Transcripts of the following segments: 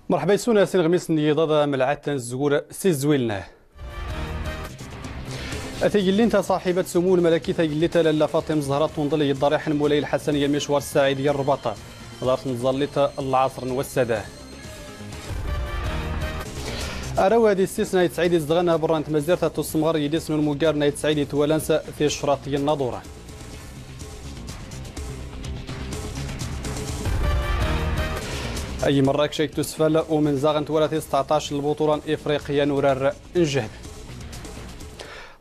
مرحبا يسونا سين غميس نيضادا ملعات الزور سيزويلنا أتيجلين صاحبة سمو الملكي تيجليتا لالا فاطمة زهرة تنضلي الضريح المولاي الحسن المشوار السعيدي الرباطة دارت نظليتا العصر والسادة أروادي استثناء يتسعيدي زدغنا برانت مزيرتا تصمغر يدسن المقارنة يتسعيدي توالنسا في شراطي الناظورة أي مرة كشيك تسفل ومن زاغن تولى 19 البطولة إفريقيا نورار نجهد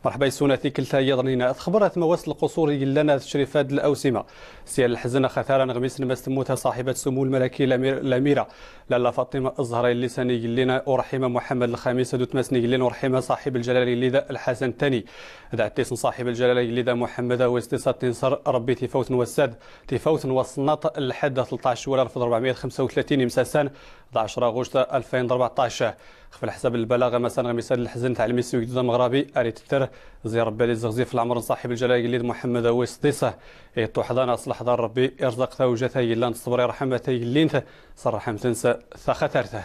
مرحبا يسوناتي كلتا يضنينا خبرت مواصل القصور لنا تشريفات الأوسمة سيال الحزن خثارا غميس نمستموتها صاحبة سمو الملكي الأميرة لالا فاطمة الزهراء اللساني لنا ورحمة محمد الخامس دوت مسني لنا ورحمة صاحب الجلالة لذا الحسن الثاني دعتيس صاحب الجلالة لذا محمد واستيصات تنصر ربي تفوت وساد تفوت وصناط لحد 13 ولار 1435 مساسان 10 أغسطس 2014 خفل حساب البلاغه مثلا غميسان الحزن تاع الميسي وجديد المغربي اريت التر زي ربي الزغزي في العمر صاحب الجلاله يليد محمد ويسطيسه يطو حضان اصلح دار ربي يرزق ثوجته يلان تصبري رحمته يلينته صرح متنسى ثخترته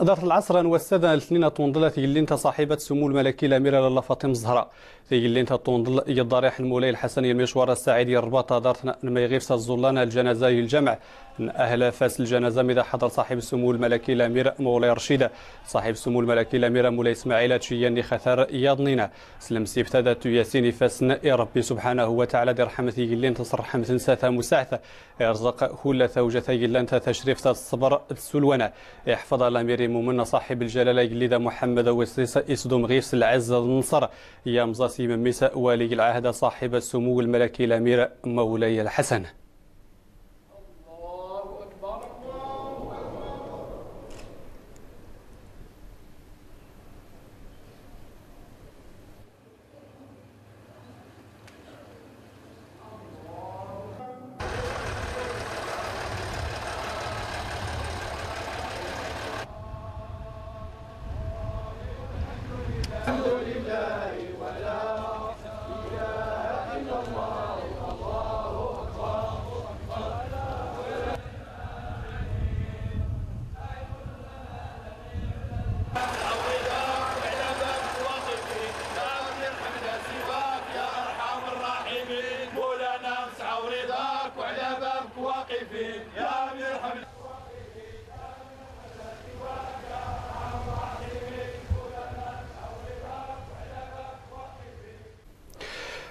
دارت العصر والسادة الاثنين طوندلة اللي انت صاحبة سمو الملكي الأميرة لالا فاطمة الزهراء اللي انت طوندل الضريح المولاي الحسني المشوار السعيدي الرباطة دارتنا ما يغيف الزلانة الجنازة الجمع أهل فاس الجنازة إذا حضر صاحب السمو الملكي الأمير مولاي رشيدة صاحب السمو الملكي الأمير مولاي إسماعيل تشياني خثار ياضنينا سلم سيفتادة ياسين فاسنا يا ربي سبحانه وتعالى دير رحمتي اللي انت صرح متنساثة مساعثة يرزق كل ثوجتي اللي انت تشريف الصبر السلوانة يحفظ الأمير ممن صاحب الجلالة اللي محمد وسيسة إسدوم غيفس العز النصر يا مزاسي من ميسا ولي العهد صاحب السمو الملكي الأمير مولاي الحسن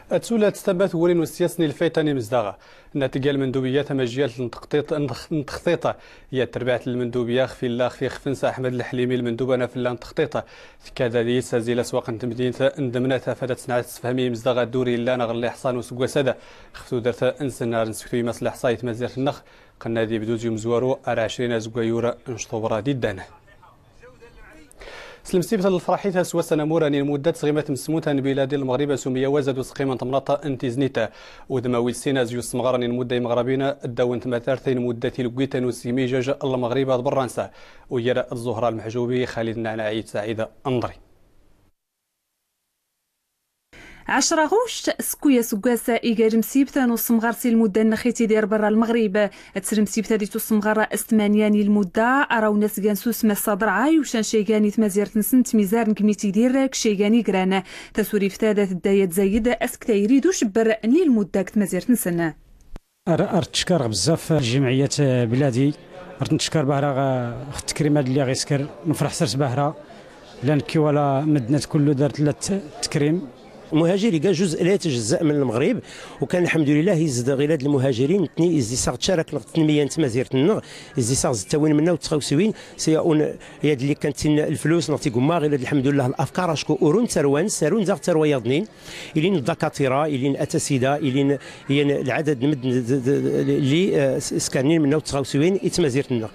تسولة تستبات ورين والسياسني الفيتاني مزدغة نتيجة المندوبيات مجيال التخطيطة هي تربية المندوبية في الله في خفنسة أحمد الحليمي المندوبة أنا في الله تخطيطة كذا دي سازيل أسواق مدينة اندمنتها فاتت صناعة تفهمي مزدغة دوري لا نغلي حصان وسقوا سادة خفتو درت انسنار نسكتو يمثل حصاية مزير النخ قلنا دي بدوز يوم زوارو 20 زقوا يورا نشطو جدا سلم سيبة الفرحيثة سوى سنمورا لمدة صغيمة مسموتة بلاد المغرب سمية وزد سقيمة تمرطة انتزنيتا ودماوي السينا زيو سمغرا المدة مغربينا الداونت مثارتين مدة لقويتا وسيميجاج المغرب برانسا ويرى الزهراء المحجوبي خالد نعناعي سعيدة أنظري 10 غوشت سكويا سكاسا إيجار مسيبتا نصمغار سي المدة نخيتي دير برا المغرب تسر مسيبتا دي تصمغار استمانياني المدة أراو ناس كانسوس ما الصدر عاي وشان شيغاني تمازير نسنت ميزار نكميتي دير كشيغاني كرانا تسوري فتادة الدايات زايد أسكتا يريدو شبر ني المدة كتمازير نسنا أرتشكر بزاف جمعية بلادي أرتشكر بهرا التكريمات اللي غيسكر نفرح سرس بهرا لان كي ولا مدنات كله دارت لا تكريم المهاجرين كاع جزء لا يتجزا من المغرب وكان الحمد لله يزد غير المهاجرين تني ازيساغ تشارك التنميه نتما زيرتنا ازيساغ زتاوين منا وتخاوسوين سياون هي اللي كانت الفلوس نعطي كما غير الحمد لله الافكار اشكو اورون تروان سارون زاغ تروايضنين الين الدكاتره الين الاساتذه الين العدد اللي سكانين منا وتخاوسوين يتمازيرتنا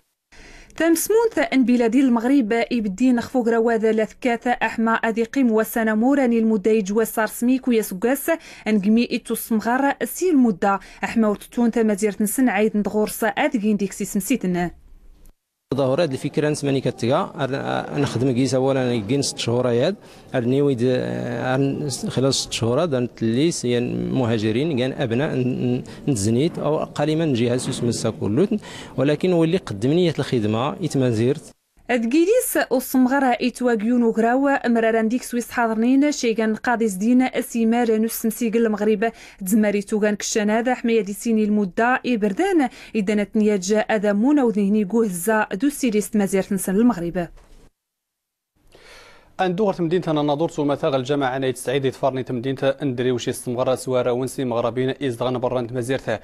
تمسمونت ان بلادي المغرب يبدين خفوق رواذا لثكاثة احما اذيقيم وسنموراني المدايج وصار سميك ويسقاس انقمي اتو السمغار سي المدة احما وتتون تمازيرت نسن عيد ندغورسا اذقين ديكسي سمسيتنا ظهور هذه الفكره نسماني كتلقى نخدم كيس اولا كاين 6 شهور هاد نيوي خلال 6 شهور نتليس مهاجرين كان ابناء نتزنيت او قليلا نجي هاسوس مسا كلوت ولكن واللي قدم نيه الخدمه يتمازيرت أدقيليس وصمغرة إتواجيون وغراو مراران ديك سويس حاضرين شيغان قاضي زدين أسيمار نوس مسيقل المغرب تزماري توغان كشانادا حماية دي سيني المدة إبردان إدانت نياج أدامون وذهني قوهزا دو سيريست مازيرت نسان المغرب. أندوغر تمدينة الناظور سومثاغ الجامعة نايت سعيد يتفارني تمدينة اندري وشي استمغرة سوارا ونسي مغربين إزدغان برانت مزيرتها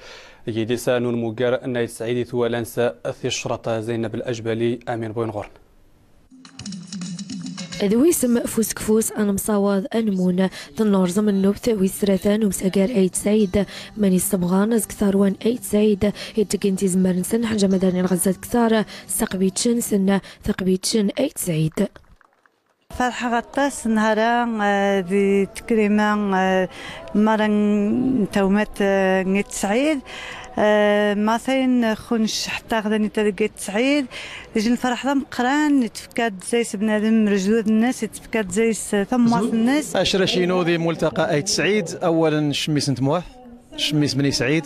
يديسا نون موغار نايت سعيد ثوالانسا ثشرة زينب الأجبالي أمين بوينغورن. ذويسم فوسكفوس أنا مصاوض أنمون ذنورزم النوبت ويسرثان ومساقار أيد سعيد ماني استمغان كثاروان أيد سعيد يتكنتي زمرنسن حاجة مداني الغزات كثار سقبيتشن سنة ثقبيتشن أيد سعيد. فرحة غطاس نهارا ذي تكريما مرن تومت نيت سعيد مثلا خونش حتى غدا نتلقيت سعيد يجي الفرح ذا مقران يتفكاد زيس بنادم رجلود الناس يتفكاد زيس ثماس الناس. أشرشينو ذي ملتقى أيت سعيد أولا شميس نتموح شميس بني سعيد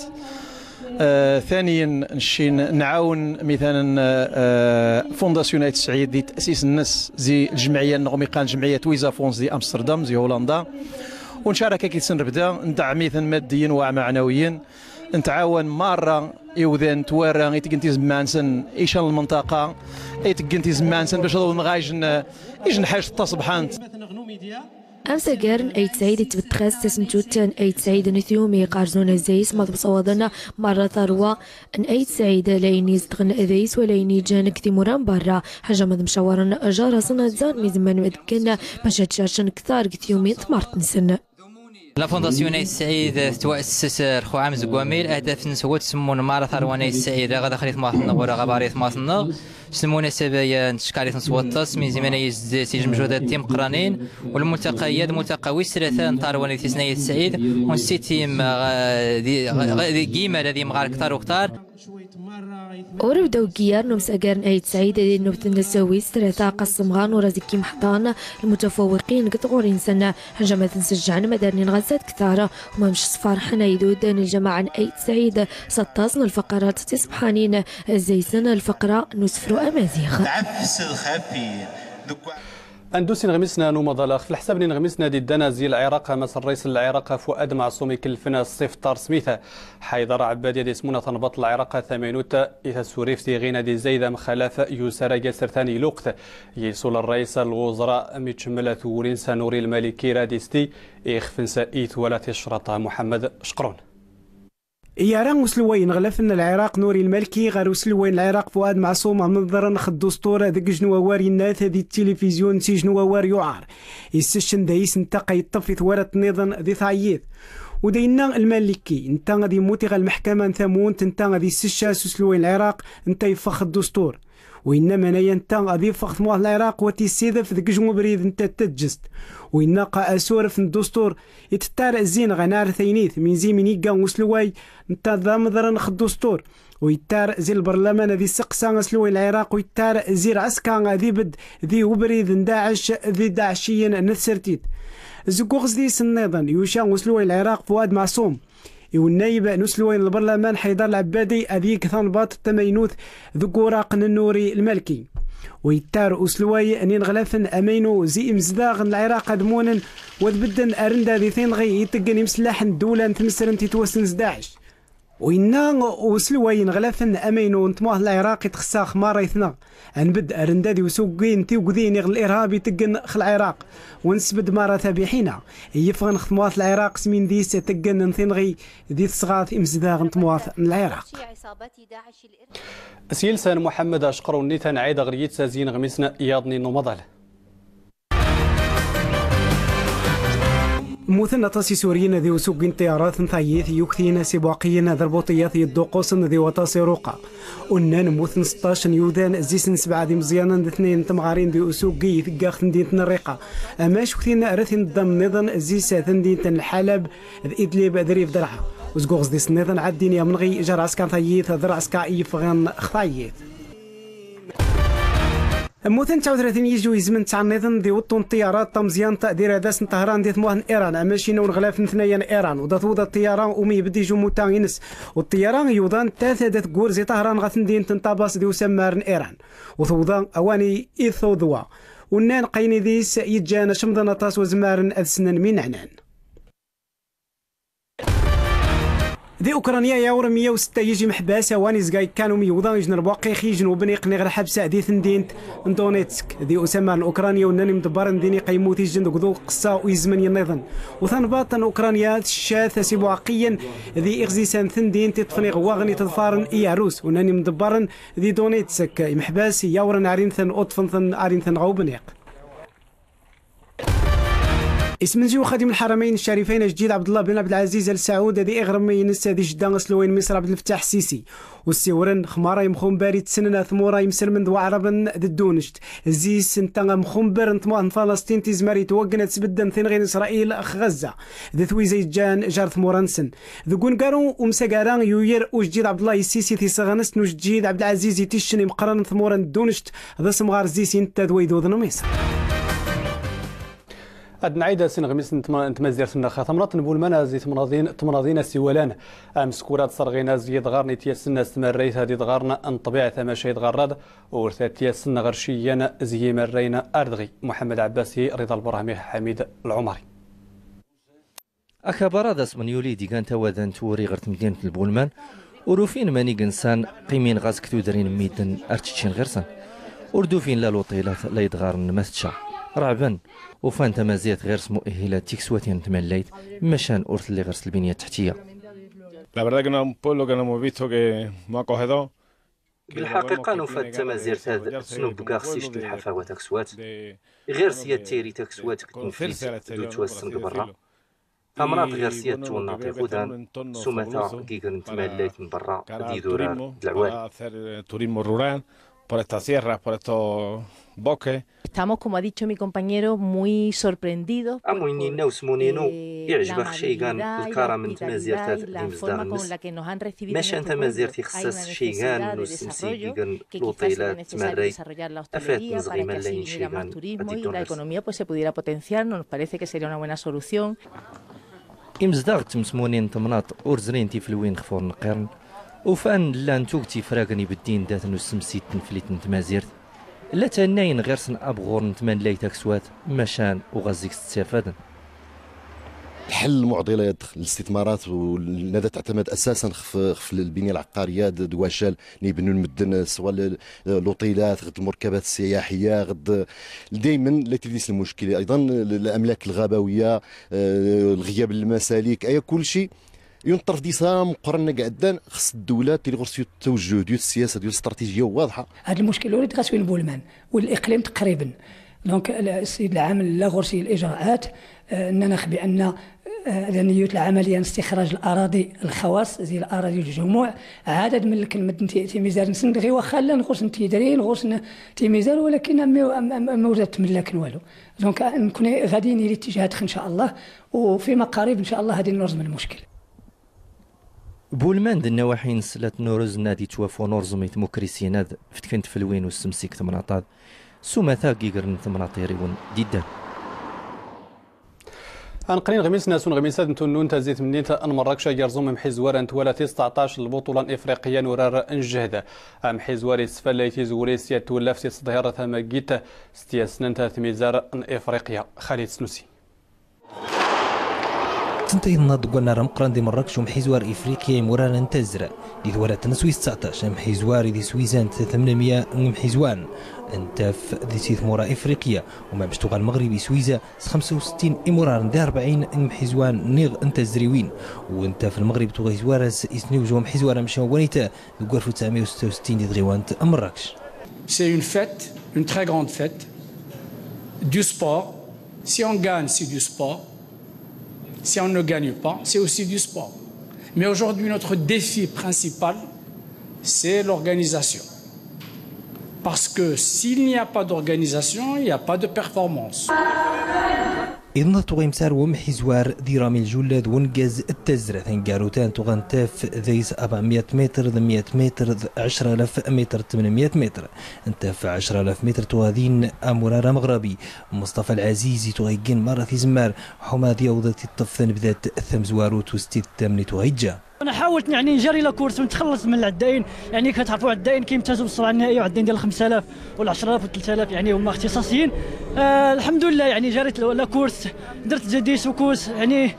ثانيا نشين نعاون مثلا فونداسيون أيت سعيد دي تأسيس الناس زي الجمعية النغميقان جمعية ويزا فونس دي أمستردام زي هولندا ونشارك كي سنبدا ندعم مثلا ماديا ومعنويا نتعاون مرة يوذان توارا يتقنتي زمانسن إيشان المنطقة يتقنتي زمانسن باش نغايجن يجن حاجة تصبحانت أمسا قارن أيد سعيد تبتخاز تسنجوتان أيد سعيد نثيومي قارزون زيس مضب صوادنا مرة ثروة أن أيد سعيد ليني زدغن أذيس وليني جانك ثموران برا حاجة مضم شوارن جارة صنع زان ميزمان مدكنا باش تشارشن كثار كثيومي تمارت نسن. لا فونداسيون أيد سعيد تؤسس رخو عام زقواميل أهداف نسوات تسمون مرة ثروة أيد سعيد غدا خليت ماثنا ولا غباريت ماثنا سمونا سبايا نشكاريت نصوات مي زمان يزيد مجهودات تيم قرانين والملتقيات ملتقى ويسرثان طاروان ثنائي سعيد ونسيتيم دي كيما الذي مغار كثار وكثار وربداو كيار نمساقارن أيد سعيد دي نبت النسوي سترثا قصمغان ورزكي محضان المتفوقين كتغورين سنة هنجمة نسجعن مدارنين غزات كثارة وما مش صفار حنايدو دان الجماعة أيد سعيد 16 الفقرات تصبحانين زي سنة الفقرة نسفرو أمازيغ أندوسين غمسنا نومضالخ في الحساب نغمسنا دي الدنازي العراق مس الرئيس العراق فؤاد معصومي كلفنا الصيف طار سميثة حيدر عبادي دي سمونة تنبط العراق ثمانوت إذا سوريفتي غينا دي زايدة مخالف يسارى جسر ثاني لوقت يسول الرئيس الوزراء ميتشملة ثورين سانوري المالكي راديستي إخفنسا إيث ولا تشرط محمد شقرون. ياران وسلوين غلفن العراق نوري المالكي غير وسلوين العراق فؤاد معصوم منظرا خد اسطوره ذك جنوا واري الناس هذه التلفزيون سي جنوا وار يعار يسشن دايس نتاقى يطفي ثوارت نظام ذي ثعيث ودينا المالكي انت غادي موتي المحكمه ثمون انت غادي سشا سلوين العراق انت يفخ الدستور وإنما نايا انت غادي يفخ مواه العراق وتيسيذا في ذك جنوا بريد انت تجست وإن قا أسور في الدستور يتتارع زين غنار ثينيث من زي من يقا وسلواي انت ضامضرا خد دستور ويتار زي البرلمان ذي سقسا سلوي العراق ويتار زي عسكا ذي بد ذي وبريد داعش ذي داعشيا نثرتيت زقوغز ذي سنيضا يوشا وسلوي العراق فؤاد معصوم والنايب نسلوين البرلمان حيدر العبادي أذيك ثنباط التمينوث ذكوراق النوري المالكي ويتار أسلواي أنين غلافن أمينو زي مزداغ العراق أدمونا وذبدن أرندا ذي ثينغي يتقن مسلاح الدولة تمسرن تتوسن زداعش وإنا أسلواي غلافن أمينو نتموه العراق يتخساخ مارا يثنا أنبد أرندا ذي وسوقين تيوقذين يغل الإرهاب يتقن خل العراق ونسبد مارا ثابحينا يفغن خطموات العراق سمين ذي ستقن نثينغي ذي ثصغاث إمزداغ نتموات العراق سيلسان محمد أشقر ونيتان عيد غريت سازين غمسنا ياضني نمضل مثنى طاسي سوريين ذي وسوق طيارات ثايث يكثين سباقيين ذربوطيات يدوقوس ذي وطاسي روقا ونان مثن 16 يودان زيسن 7 ذي مزيانا اثنين تمغارين ذي وسوقي ثقاخ ندين الرقة اماش كثين رثين ضم نظن زيسا ثندين الحلب ذي ادليب ذريف درعا وزقوغز دي سنيضن عدين يا منغي جرعسكا ثايث ذرعسكا يفغن خطايث مثلا 39 يجوا يزمن تاع النظام دي وطن الطيارات مزيان تقدير هذا سن طهران ديت موهن ايران ماشي نون غلاف ثنايا ايران ودا الطيران ومي بدي جو موتاينس والطيران يوضان ثلاثه غورزي طهران غتندين تنطاباس دي وسمارن ايران وثوضا اواني ايثوضوا ونان قيني ديس يجانا شمضنا طاس وزمارن اذسنن من عنان دي اوكرانيا يا ور 106 يجي محباسه واني زكاي كانوا ميوضان يجن رباقي خيجن وبني قني غير حبسه دي ثندينت دونيتسك دي اسامه اوكرانيا وناني مدبر نديني قيموت يجن دو قصا ويزمن ينظن وثان باطن اوكرانيا الشاث سيبو عقيا ذي اغزيسان ثندين تطفني غواغني تظفارن اياروس وناني مدبرن ذي دونيتسك محباسي يا ور عارين ثن اطفن ثن عارين ثن غوبنيق اسم نجيو خادم الحرمين الشريفين الجديد عبد الله بن عبد العزيز ال سعود هذه اغرم ينس هذه جدا سلوين مصر عبد الفتاح السيسي والسيورن خمارة يمخون باري تسننا ثمورة يمسلمن دو عربا دونشت زيس انتا مخنبر انتموان فلسطين تزماري توقنت سبدا ثين غير اسرائيل اخ غزة ذي ثوي زي جان جار ثمورانسن ذو قنقارو ومساقاران يوير وجديد عبد الله السيسي تيسغنس نوجديد عبد العزيز يتشن مقرن ثمورا دونشت ذا سمغار زيسي انتا دوي ذو مصر نعيد سن غميس نتمازير سن خاطمرات نبول منازي تمناضين السوالان مسكورات صرغينا زيد غارني تيسن استمريت هذه غارنا ان طبيعه ماشي غراد ورثات تيسن غرشيا زي مرينا اردغي محمد عباسي رضا البرهمي حميد العمري اخبار من يوليدي كان توادن توري غرت مدينه البولمان وروفين ماني قنسان قيمين غاز كتودرين ميدن ارتشين غيرسان وردوفين لا لوطيلات لا يدغارن مستشا رعبا وفان تمازيات غير مؤهلات تكسواتين تمليت مشان أورث اللي غير البنية التحتية. بالحقيقة نفات تمازيرت هذا سنوب كاغسيش الحفاوة تكسوات غير سياد تيري تكسوات كتنفيس دو توسن برا ثمرات غير سياد توناطي غودان سمتا كيكن تمليت من برا دي دورار دلعوان. por esta sierra, por estos bosques. Estamos, como ha dicho mi compañero, muy sorprendidos. يعجبك شيغان الكرم تمازيرت المزدغنس ماش انت مازيرتي خصاص شيغان نسمسيكيغان لوطيلات تمري افات نزغي ملايين شيغان la economía pues se pudiera potenciar, nos parece que sería una buena solución. امزدغت مسمونين تمناط اورزرين تيفلوين خفور نقرن وفان لان توكتي فراغني بالدين دات نسمسيت تنفليت نتمازيرت لا تناين غير سن ابغور نتمان ليتك سوات مشان وغزيك تستفادن. الحل معضلات الاستثمارات والذي تعتمد اساسا في البنيه العقاريه دواشال نبنوا المدن سواء الاوتيلات غد المركبات السياحيه غد دائما لا تديس المشكله ايضا الاملاك الغابويه الغياب المسالك اي كل شيء ينطرف ديسا مقارنه قعدان خص الدولات اللي غرسوا التوجه ديال السياسه ديال الاستراتيجيه واضحه. هذا المشكل ولد غاسوي البولمان والاقليم تقريبا دونك السيد العام لا غرسي الاجراءات ننخ بان ذنيوت العمليه استخراج الاراضي الخواص زي الاراضي الجموع عدد من المدن تيميزار نسندغي واخا لا نغرس نتيدري نغرس تيميزار ولكن ما وجدت تملكن والو دونك نكون غاديين الاتجاهات ان شاء الله وفيما قريب ان شاء الله هذه نرزم المشكل. بولمان د النواحي نسلات نورز نادي توافو نورزميت موكريسيناد فتكنت فلوين والسمسيك تمناطاد سوماتا كيغرن تمناطيريون ديدان. انقرين غميس ناسون غميسات نتونون تزيت منيت ان مراكش يرزم محيزوار انت ولا 19 البطوله الافريقيه نورار انجهد محيزواري سفليتي زوريسيا تولفتي صدهره ثماقيت ستياسننت ثميزار افريقيا خالد سنوسي. تنتهي الناض قلنا راه مقران دي مراكش ومحيزوار افريقيا مورانا نتزرع دي دوارات نسويس 19 محيزوار دي سويزان 800 محيزوان انت في دي سيث مورا افريقيا وما باش تغال المغربي سويزا 65 امورار دي 40 محيزوان نيغ انت زريوين وانت في المغرب تغي زوار اسنيو جو محيزوار مشى ونيتا غورفو 966 دي دغيوان مراكش. سي اون فيت اون تري غراند فيت دو سبور سي اون غان سي دو سبور. Si on ne gagne pas, c'est aussi du sport. Mais aujourd'hui, notre défi principal, c'est l'organisation. Parce que s'il n'y a pas d'organisation, il n'y a pas de performance. إذن تغيمسار ومحيزوار دي رامي الجولاد ونقاز التزرة ثنقاروتان تغنتاف ذيس 400 متر 100 متر 10000 متر 800 متر انت في 10000 متر تغادين أمورارا مغربي مصطفى العزيزي تغيقين مرة في زمار حمادي وضتي الطفن بذات الثمزواروت وستيت الثامني تغيجا. انا حاولت يعني نجري لا كورس ونتخلص من العداين، يعني كتعرفوا العداين كيمتازوا بالسرعه النهائيه وعداين ديال 5000 ولا 10000 و 3000 يعني هما اختصاصيين. الحمد لله يعني جريت لا كورس، درت جدي سكوس يعني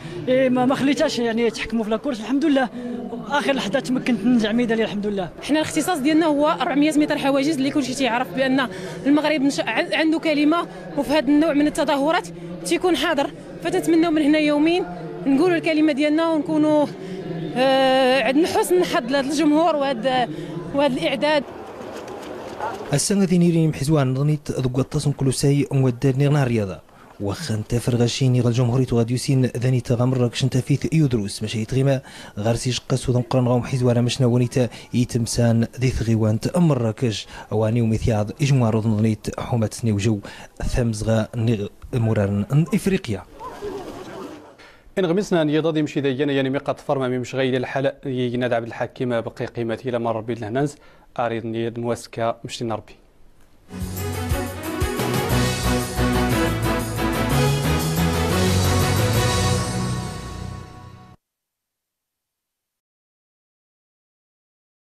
ما خليتهاش يعني يتحكموا في لا كورس الحمد لله. اخر لحظه تمكنت ننزع ميداليه الحمد لله. حنا الاختصاص ديالنا هو 400 متر حواجز اللي كلشي تيعرف بان المغرب عنده كلمه وفي هذا النوع من التظاهرات تيكون حاضر، فتنتمناو من هنا يومين نقولوا الكلمه ديالنا ونكونوا عندنا حسن حظ لهذا الجمهور وهذا الاعداد. السنه ذي نيرين حزوان نظنيت ذوق التصن كل ساي وداد نغنا الرياضه واخا انت فرغاشيني غا الجمهوريه غاديوسين ذاني تغامر كنت فيث يدروس ماشي يتغيما غارسي شقاس ودن قرن غاو حزوانه مشنا ونيتا يتمسان ذي ثغيوانت مراكش اواني ومثياض اجمار نظنيت حومات نيوجو ثمزغا مرارن افريقيا. إن غمسنا نيضادي مشي ديانا يعني ميقات فرما مش غير الحلقة ينادع بالحكيمة بقي قيمتي لما ربي الهنانز أريد نيد موسكا مشتي نربي.